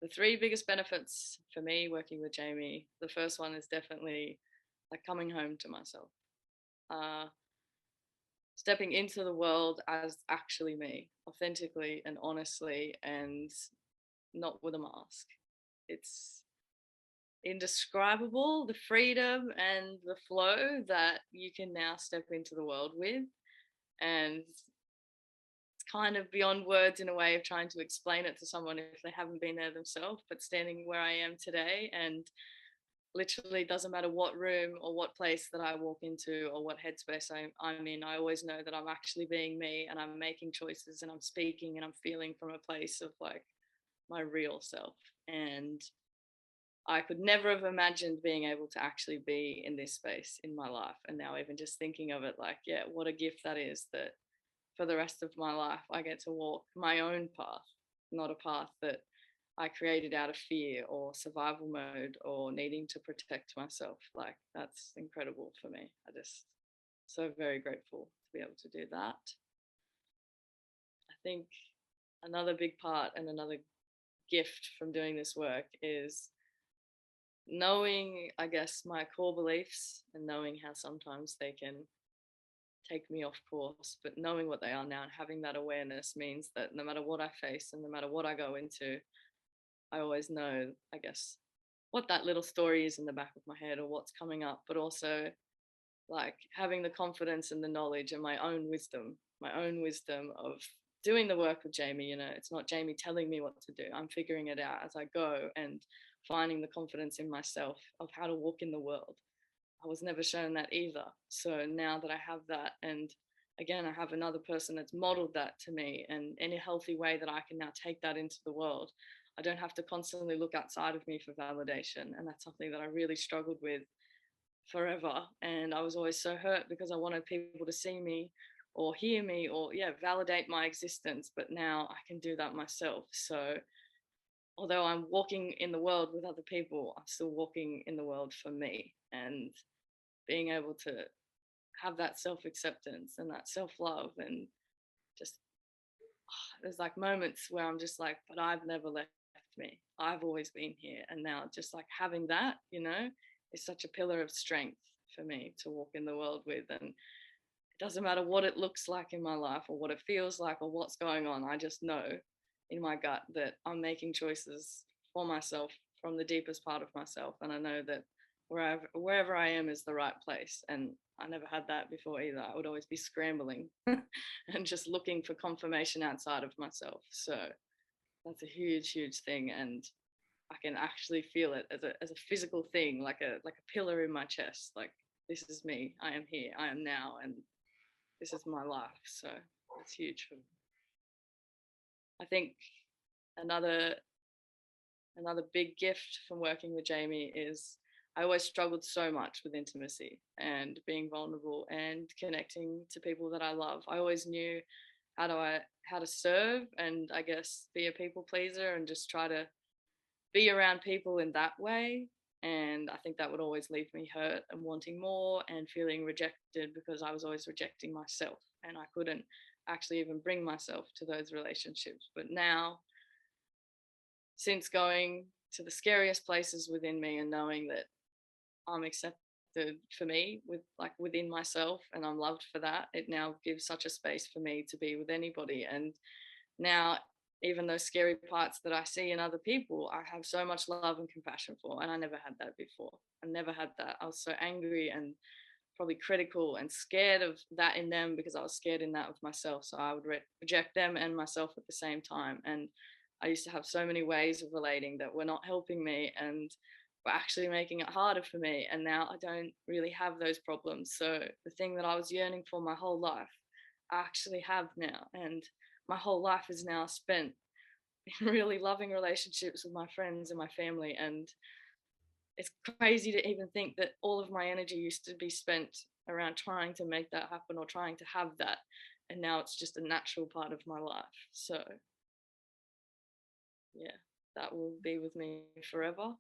the three biggest benefits for me working with Jaime, the first one is definitely like coming home to myself. Uh, Stepping into the world as actually me, authentically and honestly, and not with a mask. It's indescribable, the freedom and the flow that you can now step into the world with. And it's kind of beyond words in a way of trying to explain it to someone if they haven't been there themselves. But standing where I am today, and literally doesn't matter what room or what place that I walk into or what headspace I'm in, I always know that I'm actually being me and I'm making choices and I'm speaking and I'm feeling from a place of like my real self. And I could never have imagined being able to actually be in this space in my life. And now, even just thinking of it, like, yeah, what a gift that is, that for the rest of my life, I get to walk my own path, not a path that I created out of fear or survival mode or needing to protect myself. Like, that's incredible for me. I just so very grateful to be able to do that. I think another big part and another gift from doing this work is knowing, I guess, my core beliefs and knowing how sometimes they can take me off course, but knowing what they are now and having that awareness means that no matter what I face and no matter what I go into, I always know, I guess, what that little story is in the back of my head or what's coming up, but also like having the confidence and the knowledge and my own wisdom of doing the work with Jaime. You know, it's not Jaime telling me what to do. I'm figuring it out as I go and finding the confidence in myself of how to walk in the world. I was never shown that either. So now that I have that, and again, I have another person that's modeled that to me, and in a healthy way that I can now take that into the world. I don't have to constantly look outside of me for validation. And that's something that I really struggled with forever. And I was always so hurt because I wanted people to see me or hear me or, yeah, validate my existence. But now I can do that myself. So although I'm walking in the world with other people, I'm still walking in the world for me. And being able to have that self acceptance and that self love, and just there's like moments where I'm just like, but I've never left me. I've always been here. And now just like having that, you know, is such a pillar of strength for me to walk in the world with. And it doesn't matter what it looks like in my life or what it feels like or what's going on. I just know in my gut that I'm making choices for myself from the deepest part of myself. And I know that wherever I am is the right place. And I never had that before either. I would always be scrambling and just looking for confirmation outside of myself. So that's a huge, huge thing. And I can actually feel it as a physical thing, like a pillar in my chest. Like, this is me. I am here. I am now, and this is my life. So it's huge for me. I think another another big gift from working with Jaime is I always struggled so much with intimacy and being vulnerable and connecting to people that I love. I always knew how to serve and I guess be a people pleaser and just try to be around people in that way. And I think that would always leave me hurt and wanting more and feeling rejected because I was always rejecting myself and I couldn't actually even bring myself to those relationships. But now, since going to the scariest places within me and knowing that I'm accepted for me with like within myself and I'm loved for that, it now gives such a space for me to be with anybody. And now, even those scary parts that I see in other people, I have so much love and compassion for. And I never had that before. I never had that. I was so angry and probably critical and scared of that in them because I was scared in that of myself. So I would reject them and myself at the same time. And I used to have so many ways of relating that were not helping me and were actually making it harder for me. And now I don't really have those problems. So the thing that I was yearning for my whole life, I actually have now. And my whole life is now spent in really loving relationships with my friends and my family. And it's crazy to even think that all of my energy used to be spent around trying to make that happen or trying to have that. And now it's just a natural part of my life. So, yeah, that will be with me forever.